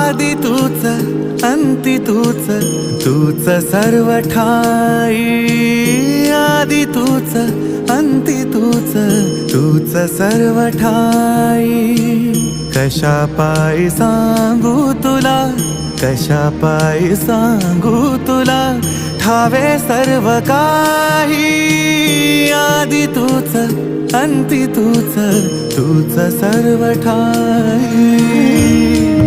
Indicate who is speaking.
Speaker 1: आदि तूच अंती तूच, तूच सर्व ठाई। आदि तूच अंती तूच, तूच सर्व ठाई। कशा पायी सांगू तुला, कशा पायी सांगू तुला, ठावे सर्व काही। आदि तूच अंती तूच, तूच सर्व ठाई।